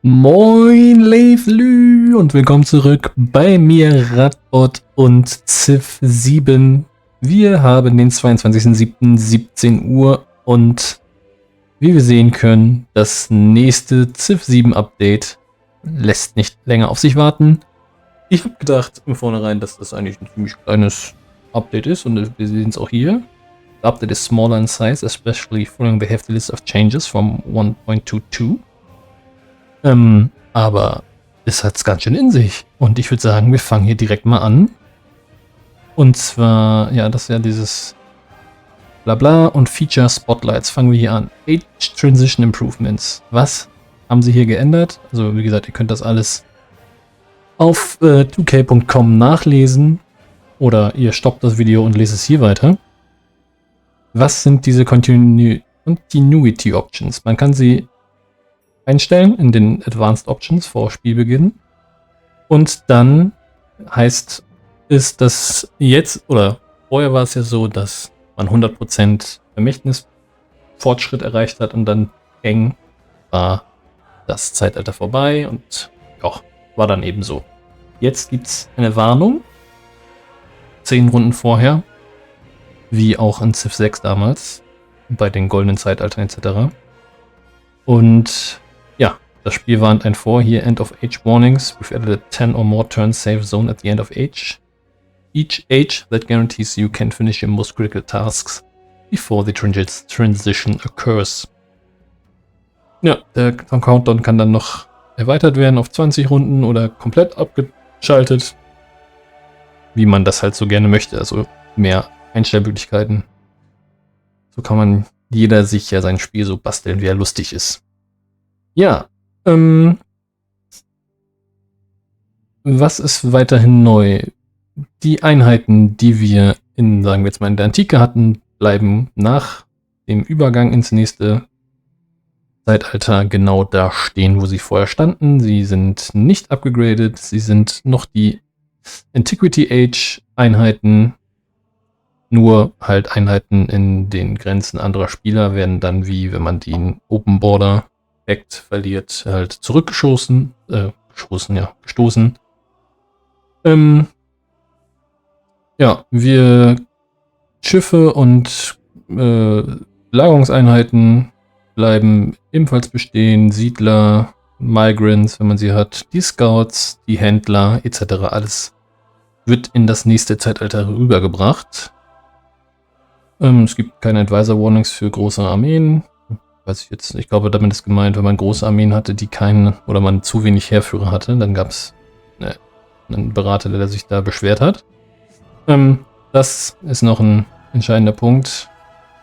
Moin Leiflü und willkommen zurück bei mir Radbot und Civ 7. Wir haben den 22.07.17 Uhr und wie wir sehen können, das nächste Civ 7 Update lässt nicht länger auf sich warten. Ich habe gedacht im Vornherein, dass das eigentlich ein ziemlich kleines Update ist und wir sehen es auch hier. The update is smaller in size, especially following the hefty list of changes from 1.22. Aber es hat's ganz schön in sich. Und ich würde sagen, wir fangen hier direkt mal an. Und zwar, ja, das ist ja dieses Blabla und Feature Spotlights. Fangen wir hier an. Age Transition Improvements. Was haben sie hier geändert? Also, wie gesagt, ihr könnt das alles auf 2k.com nachlesen. Oder ihr stoppt das Video und lest es hier weiter. Was sind diese Continuity Options? Man kann sie einstellen in den Advanced Options vor Spielbeginn. Und dann heißt es, dass jetzt, oder vorher war es ja so, dass man 100% Vermächtnisfortschritt erreicht hat und dann eng war das Zeitalter vorbei und ja, war dann eben so. Jetzt gibt es eine Warnung, 10 Runden vorher, wie auch in Civ 6 damals, bei den goldenen Zeitaltern etc. Und ja, das Spiel warnt einen vor, hier End of Age Warnings. We've added a 10 or more turn save zone at the end of age. Each age that guarantees you can finish your most critical tasks before the transition occurs. Ja, der Countdown kann dann noch erweitert werden auf 20 Runden oder komplett abgeschaltet. Wie man das halt so gerne möchte, also mehr Einstellmöglichkeiten. So kann man jeder sich ja sein Spiel so basteln, wie er lustig ist. Ja, was ist weiterhin neu? Die Einheiten, die wir in, sagen wir jetzt mal, in der Antike hatten, bleiben nach dem Übergang ins nächste Zeitalter genau da stehen, wo sie vorher standen. Sie sind nicht upgegradet, sie sind noch die Antiquity Age Einheiten, nur halt Einheiten in den Grenzen anderer Spieler werden dann, wie wenn man den Open Border Act verliert, halt zurückgeschossen, gestoßen. Ja, wir Schiffe und Lagerungseinheiten bleiben ebenfalls bestehen, Siedler, Migrants, wenn man sie hat, die Scouts, die Händler etc. Alles wird in das nächste Zeitalter rübergebracht. Es gibt keine Advisor Warnings für große Armeen. Ich glaube, damit ist gemeint, wenn man große Armeen hatte, die keinen, oder man zu wenig Heerführer hatte, dann gab es einen Berater, der sich da beschwert hat. Das ist noch ein entscheidender Punkt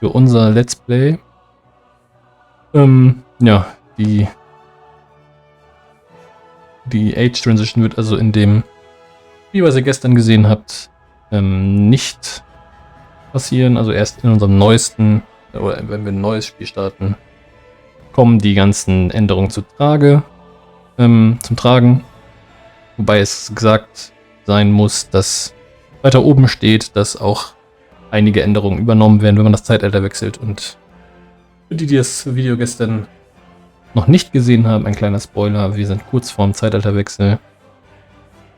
für unser Let's Play. Ja, die Age Transition wird also in dem, wie was ihr gestern gesehen habt, nicht passieren. Also erst in unserem neuesten, oder wenn wir ein neues Spiel starten, kommen die ganzen Änderungen zum Tragen. Wobei es gesagt sein muss, dass weiter oben steht, dass auch einige Änderungen übernommen werden, wenn man das Zeitalter wechselt. Und für die, die das Video gestern noch nicht gesehen haben, ein kleiner Spoiler, wir sind kurz vorm Zeitalterwechsel.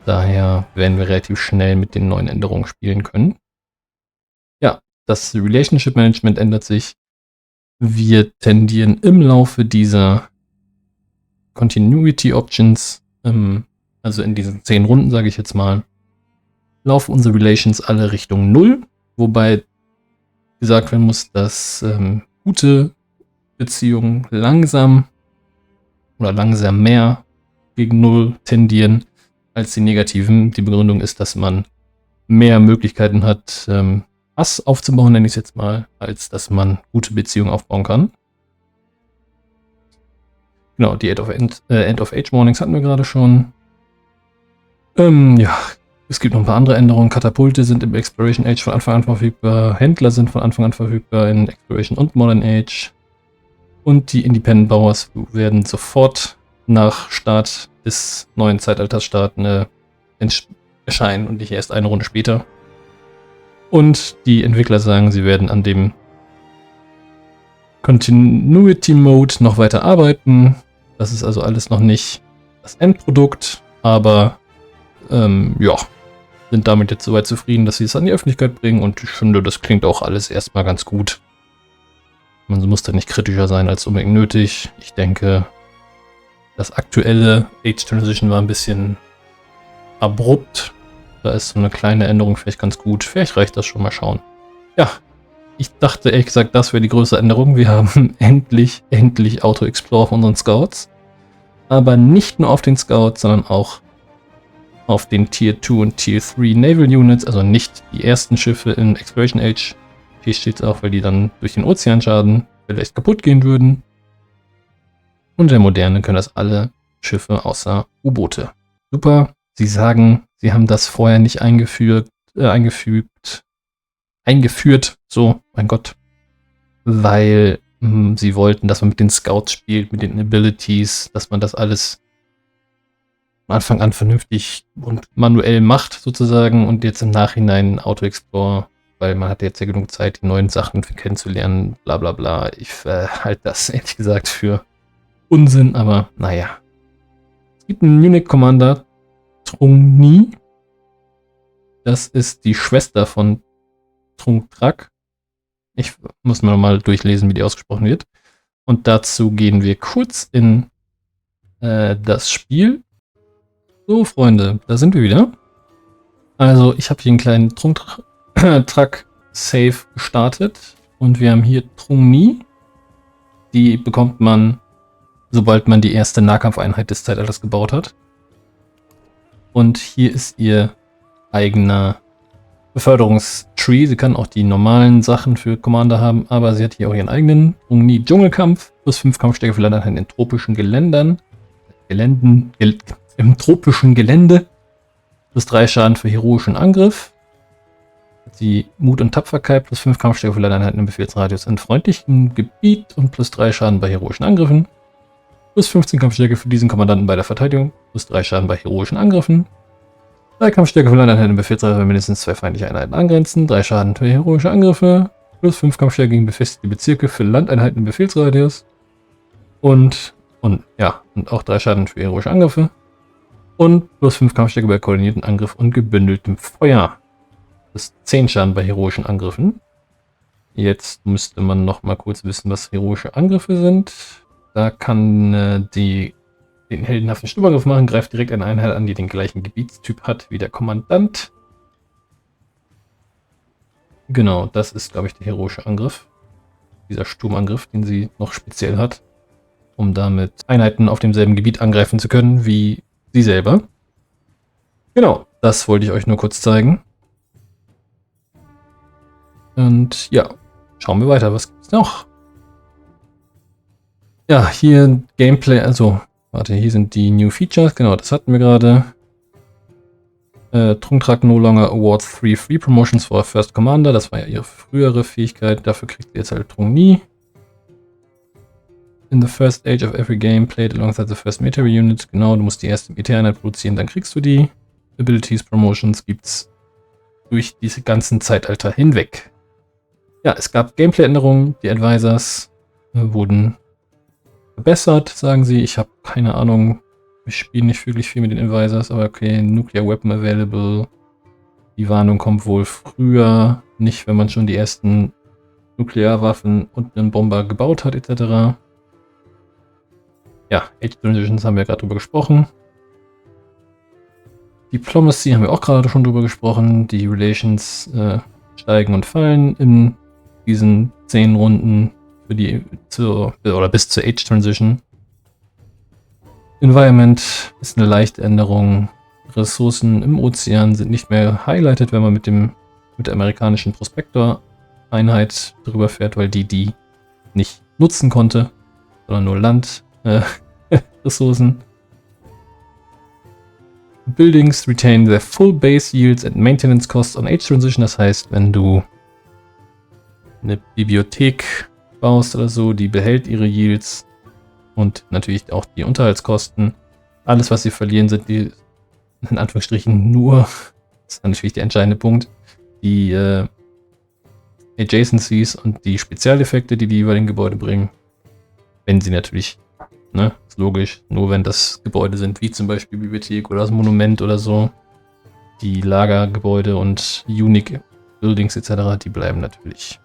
Daher werden wir relativ schnell mit den neuen Änderungen spielen können. Ja, das Relationship Management ändert sich. Wir tendieren im Laufe dieser Continuity Options, also in diesen 10 Runden, sage ich jetzt mal, laufen unsere Relations alle Richtung 0, wobei gesagt werden muss, dass gute Beziehungen langsam mehr gegen 0 tendieren als die negativen. Die Begründung ist, dass man mehr Möglichkeiten hat, Hass aufzubauen, nenne ich es jetzt mal, als dass man gute Beziehungen aufbauen kann. Genau, die End of Age Warnings hatten wir gerade schon. Ja, es gibt noch ein paar andere Änderungen. Katapulte sind im Exploration Age von Anfang an verfügbar. Händler sind von Anfang an verfügbar in Exploration und Modern Age. Und die Independent Bowers werden sofort nach Start des neuen Zeitalters erscheinen und nicht erst eine Runde später. Und die Entwickler sagen, sie werden an dem Continuity Mode noch weiter arbeiten. Das ist also alles noch nicht das Endprodukt, aber ja, sind damit jetzt soweit zufrieden, dass sie es an die Öffentlichkeit bringen und ich finde, das klingt auch alles erstmal ganz gut. Man muss da nicht kritischer sein als unbedingt nötig. Ich denke, das aktuelle Age Transition war ein bisschen abrupt. Da ist so eine kleine Änderung vielleicht ganz gut. Vielleicht reicht das schon, mal schauen. Ja, ich dachte ehrlich gesagt, das wäre die größte Änderung. Wir haben endlich Auto Explorer auf unseren Scouts. Aber nicht nur auf den Scouts, sondern auch auf den Tier 2 und Tier 3 Naval Units, also nicht die ersten Schiffe in Exploration Age. Hier steht es auch, weil die dann durch den Ozeanschaden vielleicht kaputt gehen würden. Und der Moderne können das alle Schiffe außer U-Boote. Super, sie sagen, sie haben das vorher nicht eingeführt, so, mein Gott, weil sie wollten, dass man mit den Scouts spielt, mit den Abilities, dass man das alles von Anfang an vernünftig und manuell macht sozusagen und jetzt im Nachhinein Auto Explorer, weil man hat jetzt ja genug Zeit, die neuen Sachen kennenzulernen, bla bla bla. Ich halte das ehrlich gesagt für Unsinn, aber naja. Es gibt einen Munich Commander, Trung Nhi. Das ist die Schwester von Trung Trak. Ich muss mir nochmal durchlesen, wie die ausgesprochen wird. Und dazu gehen wir kurz in das Spiel. So, Freunde, da sind wir wieder. Also, ich habe hier einen kleinen Trung Trak Save gestartet. Und wir haben hier Trung Nhi. Die bekommt man, sobald man die erste Nahkampfeinheit des Zeitalters gebaut hat. Und hier ist ihr eigener Beförderungstree. Sie kann auch die normalen Sachen für Commander haben, aber sie hat hier auch ihren eigenen Trung Nhi Dschungelkampf. Plus 5 Kampfstärke für Landeinheiten in tropischen Geländern. Im tropischen Gelände. Plus 3 Schaden für heroischen Angriff. Die Mut und Tapferkeit. Plus 5 Kampfstärke für Landeinheiten im Befehlsradius in freundlichem Gebiet. Und plus 3 Schaden bei heroischen Angriffen. Plus 15 Kampfstärke für diesen Kommandanten bei der Verteidigung. Plus 3 Schaden bei heroischen Angriffen. 3 Kampfstärke für Landeinheiten im Befehlsradius, wenn mindestens 2 feindliche Einheiten angrenzen. 3 Schaden für heroische Angriffe. Plus 5 Kampfstärke gegen befestigte Bezirke für Landeinheiten im Befehlsradius. Und auch 3 Schaden für heroische Angriffe. Und plus 5 Kampfstärke bei koordinierten Angriff und gebündeltem Feuer. Das 10 Schaden bei heroischen Angriffen. Jetzt müsste man noch mal kurz wissen, was heroische Angriffe sind. Da kann den heldenhaften Sturmangriff machen, greift direkt eine Einheit an, die den gleichen Gebietstyp hat wie der Kommandant. Genau, das ist, glaube ich, der heroische Angriff. Dieser Sturmangriff, den sie noch speziell hat, um damit Einheiten auf demselben Gebiet angreifen zu können wie sie selber. Genau, das wollte ich euch nur kurz zeigen. Und ja, schauen wir weiter. Was gibt's noch? Ja, hier Gameplay, also, warte, hier sind die New Features. Genau, das hatten wir gerade. Trung Trak no longer awards 3 free promotions for First Commander. Das war ja ihre frühere Fähigkeit. Dafür kriegt sie jetzt halt Trung Nhi. In the first age of every game played alongside the first military unit. Genau, du musst die erste Militäreinheit produzieren, dann kriegst du die. Abilities Promotions gibt's durch diese ganzen Zeitalter hinweg. Ja, es gab Gameplay-Änderungen. Die Advisors wurden verbessert, sagen sie. Ich habe keine Ahnung. Ich spiele nicht wirklich viel mit den Advisors, aber okay. Nuclear Weapon Available. Die Warnung kommt wohl früher. Nicht, wenn man schon die ersten Nuklearwaffen und einen Bomber gebaut hat, etc. Ja, Age Transitions haben wir gerade drüber gesprochen. Diplomacy haben wir auch gerade schon drüber gesprochen. Die Relations steigen und fallen in diesen 10 Runden für die bis zur Age Transition. Environment ist eine leichte Änderung. Ressourcen im Ozean sind nicht mehr highlighted, wenn man mit der amerikanischen Prospektor-Einheit drüber fährt, weil die nicht nutzen konnte, sondern nur Land-Ressourcen. Buildings retain their full base yields and maintenance costs on Age Transition. Das heißt, wenn du eine Bibliothek baust oder so, die behält ihre Yields und natürlich auch die Unterhaltskosten. Alles, was sie verlieren, sind die, in Anführungsstrichen, nur, das ist natürlich der entscheidende Punkt, die Adjacencies und die Spezialeffekte, die jeweiligen Gebäude bringen, wenn sie natürlich Ne? Ist logisch. Nur wenn das Gebäude sind, wie zum Beispiel Bibliothek oder das Monument oder so, die Lagergebäude und Unique Buildings etc., die bleiben natürlich.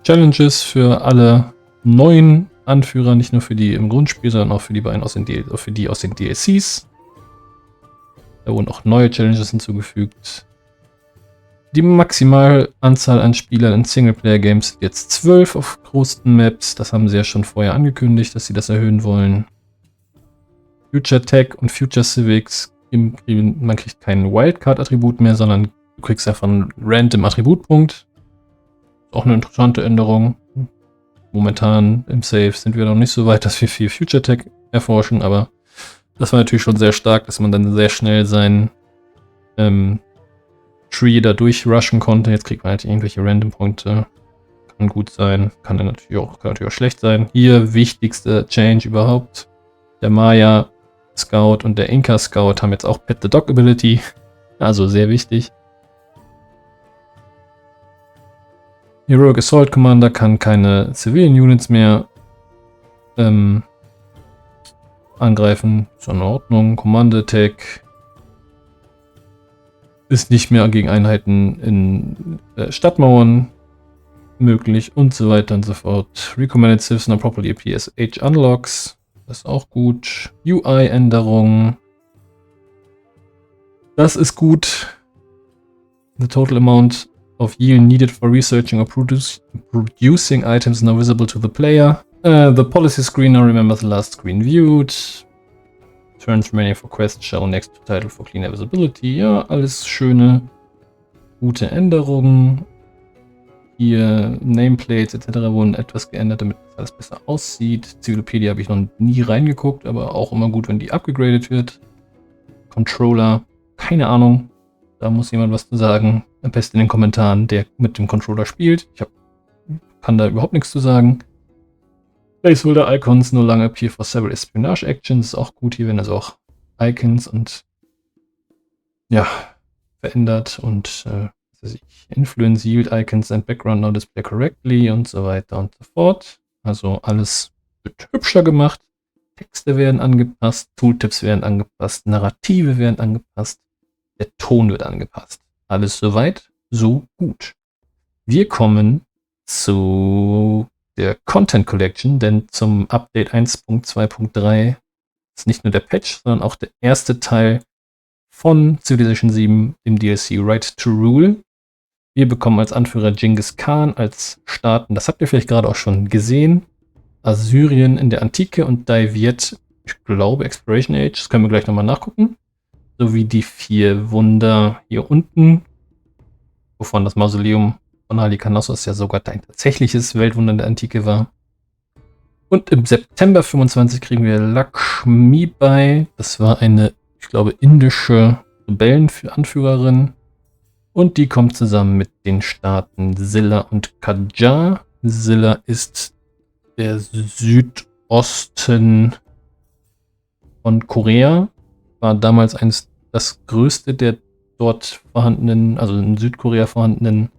Challenges für alle neuen Anführer, nicht nur für die im Grundspiel, sondern auch für die beiden aus den DLCs. Da wurden auch neue Challenges hinzugefügt. Die Maximalanzahl an Spielern in Singleplayer-Games sind jetzt 12 auf großen Maps. Das haben sie ja schon vorher angekündigt, dass sie das erhöhen wollen. Future Tech und Future Civics, man kriegt kein Wildcard-Attribut mehr, sondern du kriegst einfach einen random Attributpunkt. Auch eine interessante Änderung. Momentan im Save sind wir noch nicht so weit, dass wir viel Future Tech erforschen, aber das war natürlich schon sehr stark, dass man dann sehr schnell sein Tree da durchrushen konnte. Jetzt kriegt man halt irgendwelche Random-Punkte. Kann gut sein, kann natürlich auch schlecht sein. Hier wichtigste Change überhaupt. Der Maya Scout und der Inca Scout haben jetzt auch Pet the Dog Ability. Also sehr wichtig. Heroic Assault Commander kann keine Civilian Units mehr angreifen. Ist in Ordnung. Command Attack ist nicht mehr gegen Einheiten in Stadtmauern möglich und so weiter und so fort. Recommended Citizen are properly appears Age Unlocks. Das ist auch gut. UI-Änderungen. Das ist gut. The total amount of yield needed for researching or producing items now visible to the player. The policy screen now remembers the last screen viewed. Turns remaining for quests show next to title for cleaner visibility. Ja, alles schöne, gute Änderungen. Hier Nameplates etc. wurden etwas geändert, damit alles besser aussieht. Civilopedia habe ich noch nie reingeguckt, aber auch immer gut, wenn die abgegradet wird. Controller, keine Ahnung. Da muss jemand was zu sagen. Am besten in den Kommentaren, der mit dem Controller spielt. Kann da überhaupt nichts zu sagen. Placeholder Icons no longer appear for several Espionage Actions. Ist auch gut, hier werden also auch Icons und ja, verändert und Influence Yield Icons and Background now display correctly und so weiter und so fort. Also alles wird hübscher gemacht. Texte werden angepasst, Tooltips werden angepasst, Narrative werden angepasst, der Ton wird angepasst. Alles soweit, so gut. Wir kommen zu der Content Collection, denn zum Update 1.2.3 ist nicht nur der Patch, sondern auch der erste Teil von Civilization 7, dem DLC Right to Rule. Wir bekommen als Anführer Genghis Khan als Staaten, das habt ihr vielleicht gerade auch schon gesehen, Assyrien in der Antike und Dai Viet, ich glaube Exploration Age, das können wir gleich nochmal nachgucken, sowie die 4 Wunder hier unten, wovon das Mausoleum von Halikarnassos ja sogar ein tatsächliches Weltwunder in der Antike war. Und im September 25 kriegen wir Lakshmi Bai, das war eine, ich glaube, indische Rebellenanführerin. Und die kommt zusammen mit den Staaten Silla und Qajar. Silla ist der Südosten von Korea. War damals das größte der dort vorhandenen, also in Südkorea vorhandenen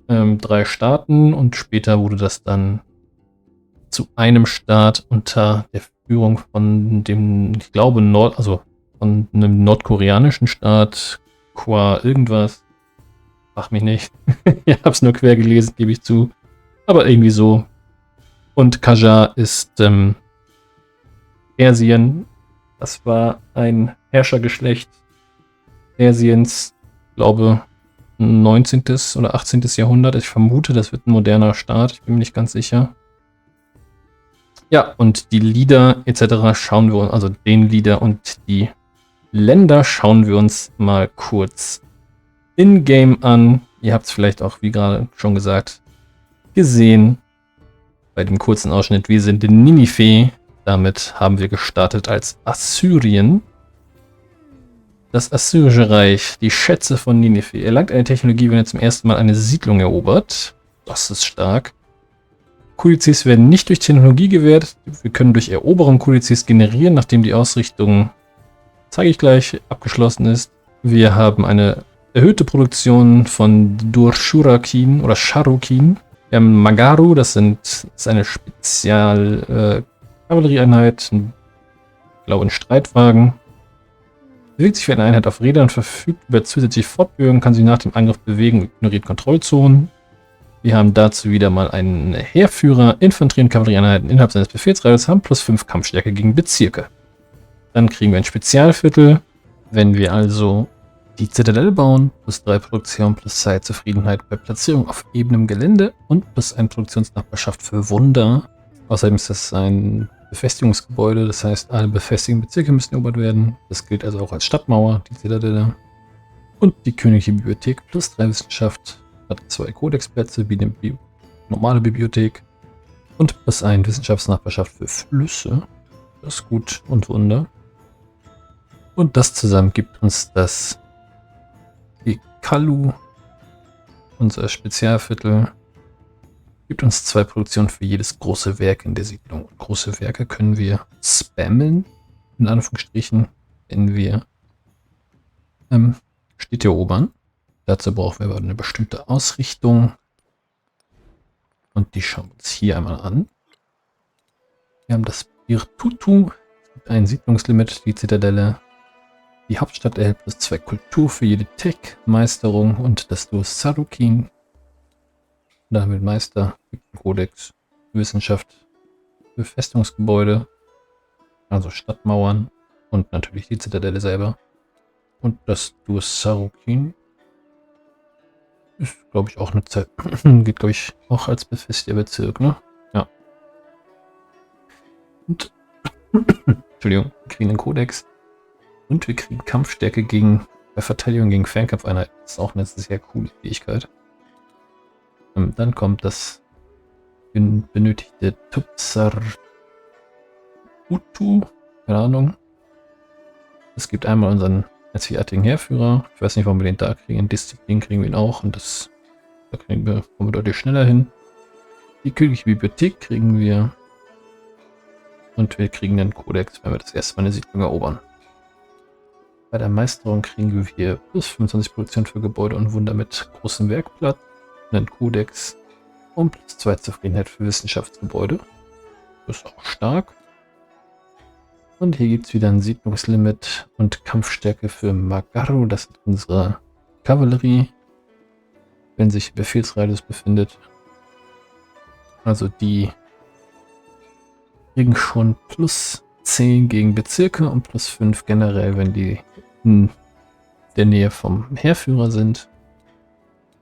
3 Staaten. Und später wurde das dann zu einem Staat unter der Führung von dem, ich glaube, von einem nordkoreanischen Staat. Qua irgendwas. Frag mich nicht. Ich hab's nur quer gelesen, gebe ich zu. Aber irgendwie so. Und Qajar ist Persien. Das war ein Herrschergeschlecht Persiens, glaube 19. oder 18. Jahrhundert. Ich vermute, das wird ein moderner Staat. Ich bin mir nicht ganz sicher. Ja, und die Lieder etc. schauen wir uns, also den Lieder und die Länder schauen wir uns mal kurz in-game an. Ihr habt es vielleicht auch, wie gerade schon gesagt, gesehen bei dem kurzen Ausschnitt. Wir sind in Ninive. Damit haben wir gestartet als Assyrien. Das Assyrische Reich, die Schätze von Ninive, erlangt eine Technologie, wenn er zum ersten Mal eine Siedlung erobert. Das ist stark. Kodizes werden nicht durch Technologie gewährt. Wir können durch Eroberung Kodizes generieren, nachdem die Ausrichtung, zeige ich gleich, abgeschlossen ist. Wir haben eine erhöhte Produktion von Durshurakin oder Sharukin. Wir haben Magaru, das ist eine Kavallerieeinheit, einen blauen Streitwagen. Bewegt sich wie eine Einheit auf Rädern, verfügt über zusätzliche Fortbewegung, kann sich nach dem Angriff bewegen und ignoriert Kontrollzonen. Wir haben dazu wieder mal einen Heerführer, Infanterie- und Kavallerieeinheiten innerhalb seines Befehlsradius, haben +5 Kampfstärke gegen Bezirke. Dann kriegen wir ein Spezialviertel, wenn wir also die Zitadelle bauen, +3 Produktion, +2 Zufriedenheit bei Platzierung auf ebenem Gelände und +1 Produktionsnachbarschaft für Wunder. Außerdem ist das ein Befestigungsgebäude, das heißt, alle befestigten Bezirke müssen erobert werden. Das gilt also auch als Stadtmauer, die Zitadelle. Und die Königliche Bibliothek +3 Wissenschaft hat 2 Kodexplätze, wie eine normale Bibliothek. Und +1 Wissenschaftsnachbarschaft für Flüsse. Das ist gut und Wunder. Und das zusammen gibt uns das Kalu, unser Spezialviertel, gibt uns 2 Produktionen für jedes große Werk in der Siedlung. Und große Werke können wir spammen, in Anführungsstrichen, wenn wir Städte erobern. Dazu brauchen wir aber eine bestimmte Ausrichtung. Und die schauen wir uns hier einmal an. Wir haben das Virtutu, ein Siedlungslimit, die Zitadelle. Die Hauptstadt erhält +2 Kultur für jede Tech-Meisterung und das Duo Sarukin. Damit Meister, gibt einen Kodex, Wissenschaft, Befestigungsgebäude, also Stadtmauern und natürlich die Zitadelle selber. Und das Duo Sarukin ist, glaube ich, auch eine Zeit. Geht, glaube ich, auch als befestigter Bezirk, ne? Ja. Und Entschuldigung, wir kriegen einen Kodex. Und wir kriegen Kampfstärke bei Verteidigung gegen Fernkampfeinheiten. Das ist auch eine sehr coole Fähigkeit. Dann kommt das benötigte Tupsar Utu. Keine Ahnung. Es gibt einmal unseren einzigartigen Heerführer. Ich weiß nicht, warum wir den da kriegen. In Disziplin kriegen wir ihn auch. Und da kommen wir deutlich schneller hin. Die Königliche Bibliothek kriegen wir. Und wir kriegen einen Kodex, wenn wir das erste Mal eine Siedlung erobern. Bei der Meisterung kriegen wir +25 Produktion für Gebäude und Wunder mit großem Werkplatz, einen Kodex und +2 Zufriedenheit für Wissenschaftsgebäude. Das ist auch stark. Und hier gibt es wieder ein Siedlungslimit und Kampfstärke für Magaru, das ist unsere Kavallerie, wenn sich im Befehlsradius befindet. Also die kriegen schon +10 gegen Bezirke und +5 generell, wenn die in der Nähe vom Heerführer sind.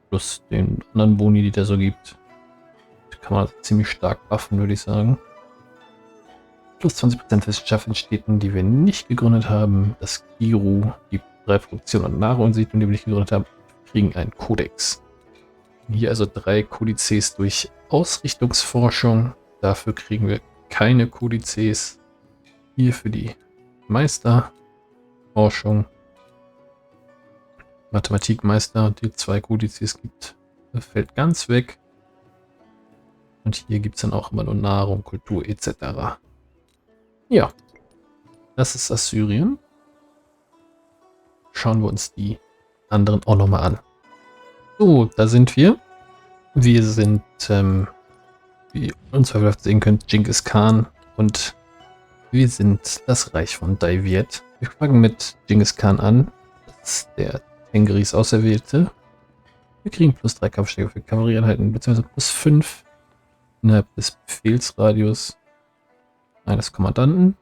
Plus den anderen Boni, die der so gibt. Kann man also ziemlich stark buffen, würde ich sagen. +20% Wissenschaft in Städten, die wir nicht gegründet haben. Das Kiru, die 3 Produktion und Nahrungssiedlungen, die wir nicht gegründet haben, kriegen einen Kodex. Hier also 3 Kodizes durch Ausrichtungsforschung. Dafür kriegen wir keine Kodizes. Hier für die Meisterforschung. Mathematikmeister, die 2 Kodizes gibt, fällt ganz weg. Und hier gibt es dann auch immer nur Nahrung, Kultur etc. Ja, das ist Assyrien. Schauen wir uns die anderen auch nochmal an. So, da sind wir. Wir sind, wie ihr unzweifelhaft sehen könnt, Genghis Khan und wir sind das Reich von Dai Viet. Wir fangen mit Genghis Khan an. Das ist der Tengris Auserwählte. Wir kriegen +3 Kampfstärke für Kavallerieeinheiten, beziehungsweise +5 innerhalb des Befehlsradius eines Kommandanten.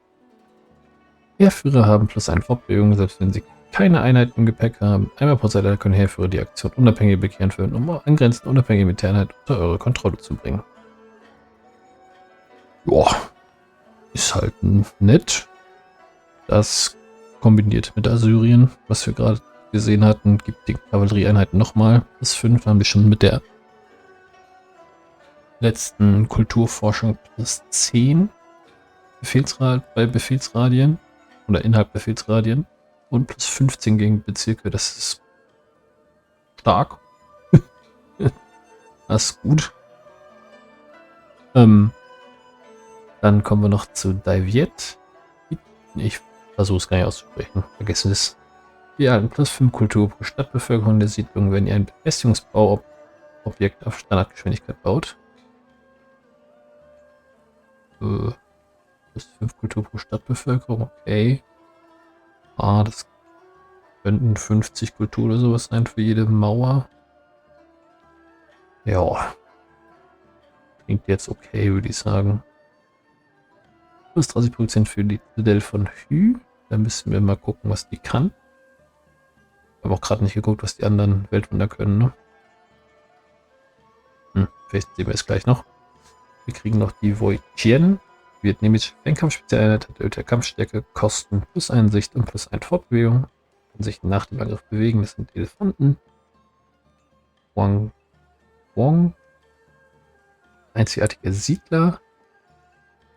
Heerführer haben +1 Fortbewegung, selbst wenn sie keine Einheiten im Gepäck haben. Einmal pro Seite können Heerführer die Aktion unabhängig bekehren führen, um angrenzende unabhängige Militäreinheit unter eure Kontrolle zu bringen. Joa, ist halt nett. Das kombiniert mit Assyrien, was wir gerade gesehen hatten, gibt die Kavallerieeinheiten nochmal +5. Haben wir schon mit der letzten Kulturforschung +10 bei Befehlsradien oder innerhalb Befehlsradien und +15 gegen Bezirke. Das ist stark. Das ist gut. Dann kommen wir noch zu Dai Viet. Ich versuche es gar nicht auszusprechen. Vergessen es. Wir erhalten +5 Kultur pro Stadtbevölkerung der Siedlung, wenn ihr ein Befestigungsbauobjekt auf Standardgeschwindigkeit baut. Plus 5 Kultur pro Stadtbevölkerung, okay. Ah, das könnten 50 Kultur oder sowas sein für jede Mauer. Ja. Klingt jetzt okay, würde ich sagen. Plus 30% für die Zitadelle von Hü. Da müssen wir mal gucken, was die kann. Habe auch gerade nicht geguckt, was die anderen Weltwunder können, ne? Vielleicht sehen wir es gleich noch. Wir kriegen noch die Wojtien. Vietnamesische Fernkampfspezialeinheit hat erhöhte Kampfstärke, Kosten plus Einsicht und plus 1 Fortbewegung. Kann sich nach dem Angriff bewegen. Das sind Elefanten. Wang Wong. Einzigartiger Siedler.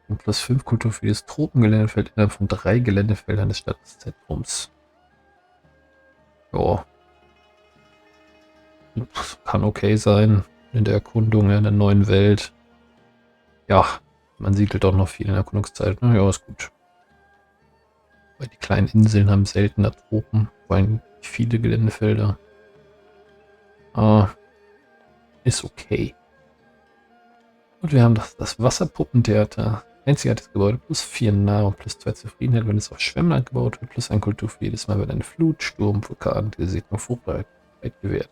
Und plus 5 Kultur für das Tropengeländefeld innerhalb von 3 Geländefeldern des Stadtzentrums. Ja. Kann okay sein in der Erkundung in der neuen Welt. Ja, man siedelt doch noch viel in der Erkundungszeit. Ne? Ja, ist gut. Weil die kleinen Inseln haben seltener Tropen, vor allem viele Geländefelder. Ist okay. Und wir haben das Wasserpuppentheater. Einzigartiges Gebäude plus 4 Nahrung plus 2 Zufriedenheit, wenn es auf Schwemmland gebaut wird, plus 1 Kultur für jedes Mal, wenn eine Flut, Sturm, Vulkan, diese Siedlung Fruchtbarkeit gewährt.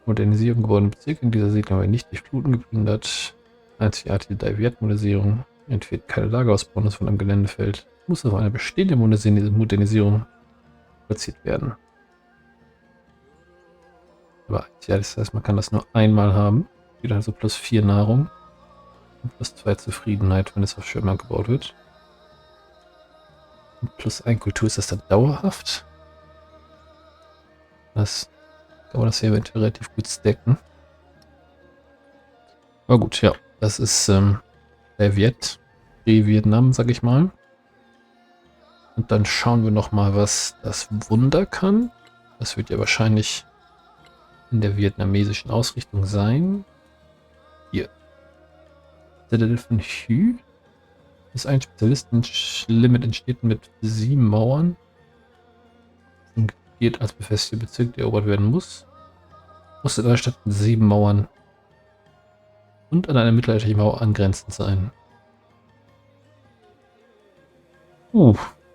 Modernisierung gewordene Bezirke in dieser Siedlung werden nicht durch Fluten geplündert. Einzigartige Diviert-Modernisierung. Entweder keine Lagerausbau, das von einem Geländefeld. Muss auf eine bestehende Modernisierung platziert werden. Aber ja, das heißt, man kann das nur einmal haben. Wieder also plus 4 Nahrung. Und plus 2 Zufriedenheit, wenn es auf Schirmer gebaut wird. Und plus 1 Kultur ist das dann dauerhaft. Das kann man das hier eventuell relativ gut stacken. Aber gut, ja. Das ist der Vietnam, sag ich mal. Und dann schauen wir noch mal, was das Wunder kann. Das wird ja wahrscheinlich in der vietnamesischen Ausrichtung sein. Hier. Zitadelle von Hü. Das ein Spezialistenlimit entsteht mit 7 Mauern. Geht als befestigter Bezirk, der erobert werden muss. Muss in einer Stadt mit 7 Mauern und an eine mittelalterliche Mauer angrenzend sein.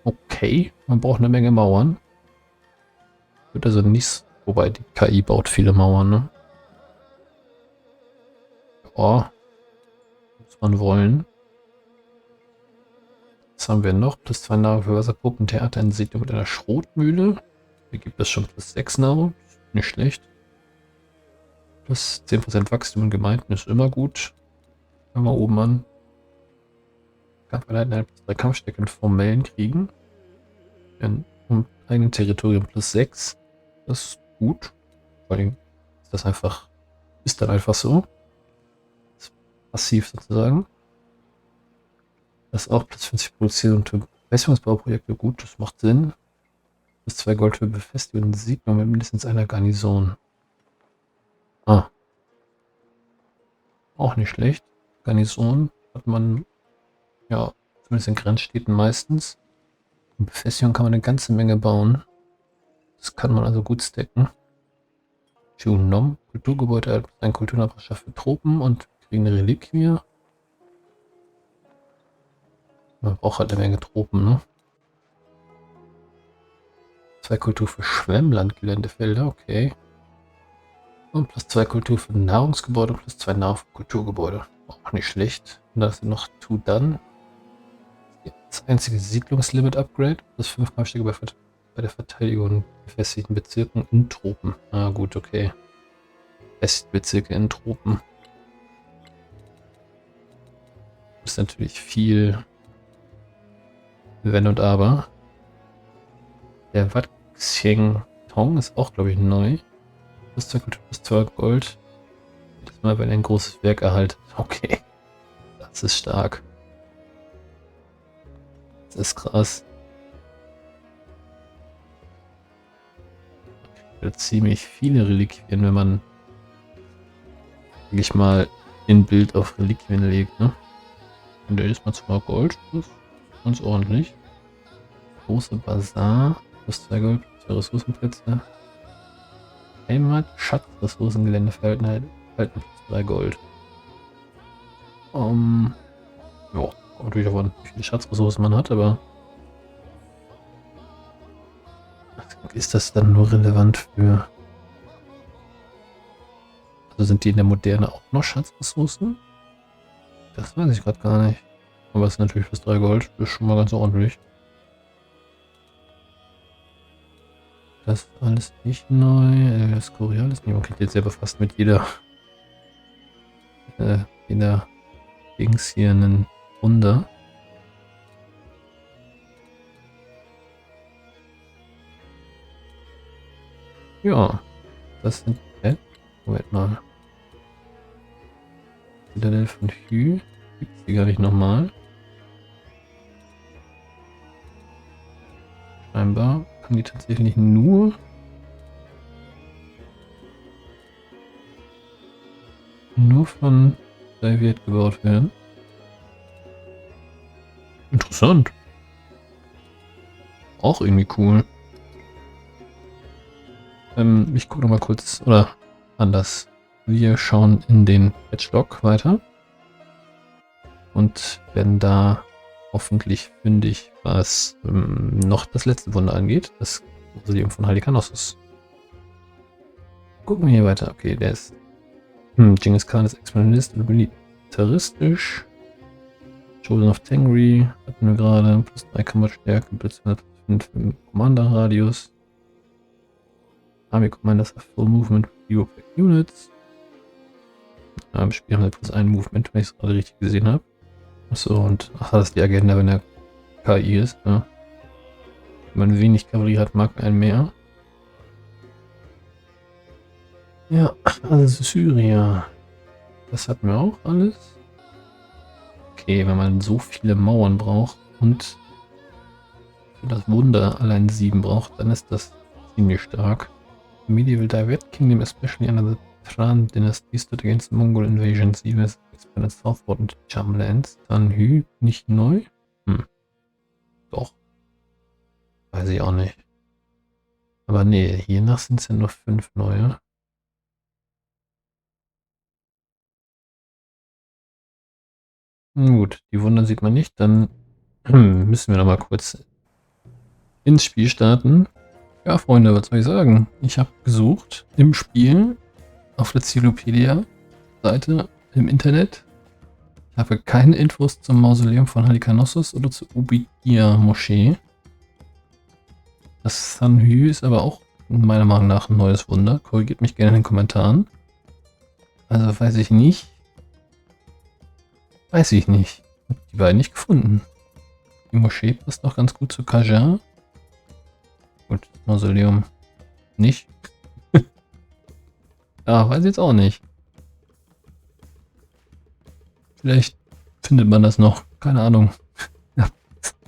Okay. Man braucht eine Menge Mauern. Wird also nicht, wobei die KI baut viele Mauern, ne? Ja. Muss man wollen. Was haben wir noch? Plus 2 Nahrung für Wasserpuppen, Theater in Siedlung mit einer Schrotmühle. Hier gibt es schon plus 6 Nahrung. Nicht schlecht. Plus 10% Wachstum in Gemeinden ist immer gut. Fangen wir oben an. Kampfeinheiten plus 3 Kampfstärke in formellen Kriegen. In eigenen Territorium plus 6. Das ist gut. Vor allem ist das einfach, ist dann einfach so. Das ist passiv sozusagen. Das ist auch plus 50 Produktion und Verbesserungsbauprojekte gut, das macht Sinn. Plus 2 Gold für Befestigung Siedlung mit mindestens einer Garnison. Auch nicht schlecht. Garnison hat man, ja, zumindest in Grenzstädten meistens. Und Befestigung kann man eine ganze Menge bauen. Das kann man also gut stacken. Chunom, Kulturgebäude hat ein Kulturnachbarschaft für Tropen und kriegen eine Reliquie. Man braucht halt eine Menge Tropen, ne? 2 Kultur für Schwemmland-Geländefelder, okay. Und plus 2 Kultur für Nahrungsgebäude, plus 2 Nahrung für Kulturgebäude. Auch nicht schlecht. Und da ist noch Tudan. Das einzige Siedlungslimit-Upgrade. Plus 5 Kampfstärke bei der Verteidigung befestigten Bezirken in Tropen. Ah, gut, okay. Befestigte Bezirke in Tropen. Ist natürlich viel Wenn und Aber. Der Wat Xieng Tong ist auch, glaube ich, neu. Plus 2 Kultur, plus 2 Gold. Jedes Mal, wenn er ein großes Werk erhalten. Okay. Das ist stark. Das ist krass. Ziemlich viele Reliquien, wenn man, sag ich mal, ein Bild auf Reliquien legt, ne? Und der ist mal 2 Gold. Das ist ganz ordentlich. Große Bazar. Plus 2 Gold, plus 2 Ressourcenplätze. Heimat, Schatz, Ressourcengelände verhalten plus 3 Gold. Ja, kommt natürlich davon, wie viele Schatzressourcen man hat, aber ist das dann nur relevant für... Also sind die in der Moderne auch noch Schatzressourcen? Das weiß ich gerade gar nicht. Aber es ist natürlich fürs 3 Gold. Das ist schon mal ganz ordentlich. Das ist alles nicht neu. Das Koreal ist nicht. Man kriegt jetzt selber fast mit jeder Dings hier einen Wunder. Ja, das sind... Moment mal. Citadel von Hü. Gibt es die gar nicht nochmal? Scheinbar kann die tatsächlich nur... von David gebaut werden. Interessant. Auch irgendwie cool. Ich gucke noch mal kurz, oder anders. Wir schauen in den Patchlog weiter und werden da hoffentlich fündig, was noch das letzte Wunder angeht, das Mausoleum von Halikarnassos. Gucken wir hier weiter. Okay, der ist Genghis Khan ist Experimentist und militaristisch. Chosen of Tengri hatten wir gerade, plus 3 Kammerstärke, plus 5 im Commander-Radius. Army Commanders have full movement with European Units. Im Spiel haben wir plus 1 Movement, wenn ich es gerade richtig gesehen habe. Achso, und ach, das ist die Agenda, wenn der KI ist. Ja. Wenn man wenig Kavallerie hat, mag einen mehr. Ja, also Syria. Das hatten wir auch alles. Okay, wenn man so viele Mauern braucht und für das Wunder allein 7 braucht, dann ist das ziemlich stark. The medieval Direct Kingdom, especially under the Tran Dynasty, stood against Mongol invasions, even as expanded southward into Chamlands. Tanhü, nicht neu? Doch. Weiß ich auch nicht. Aber nee, hiernach sind es ja nur 5 neue. Gut, die Wunder sieht man nicht. Dann müssen wir noch mal kurz ins Spiel starten. Ja, Freunde, was soll ich sagen? Ich habe gesucht im Spiel auf der Zilopedia-Seite im Internet. Ich habe keine Infos zum Mausoleum von Halikarnassos oder zur Ubidia-Moschee. Das Sanhü ist aber auch meiner Meinung nach ein neues Wunder. Korrigiert mich gerne in den Kommentaren. Also weiß ich nicht. Weiß ich nicht. Hab die beiden nicht gefunden. Die Moschee passt noch ganz gut zu Qajar. Gut, das Mausoleum nicht. Ja, weiß ich jetzt auch nicht. Vielleicht findet man das noch. Keine Ahnung. Ich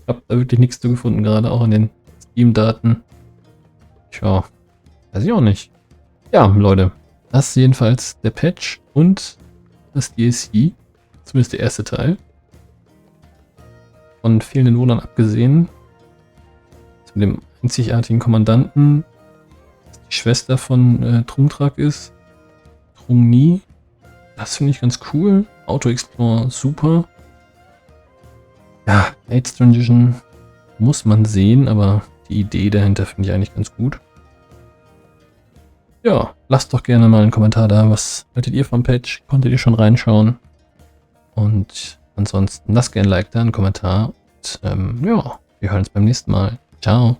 habe da wirklich nichts zu gefunden, gerade auch in den Steam-Daten. Tja, weiß ich auch nicht. Ja, Leute. Das ist jedenfalls der Patch und das DLC. Zumindest der erste Teil. Von fehlenden Wundern abgesehen. Zu dem einzigartigen Kommandanten, das die Schwester von Trungtrak ist. Trungni. Das finde ich ganz cool. Auto Explorer super. Ja, Eighth Transition muss man sehen, aber die Idee dahinter finde ich eigentlich ganz gut. Ja, lasst doch gerne mal einen Kommentar da. Was haltet ihr vom Patch? Konntet ihr schon reinschauen? Und ansonsten lasst gerne ein Like da, einen Kommentar. Und ja, wir hören uns beim nächsten Mal. Ciao.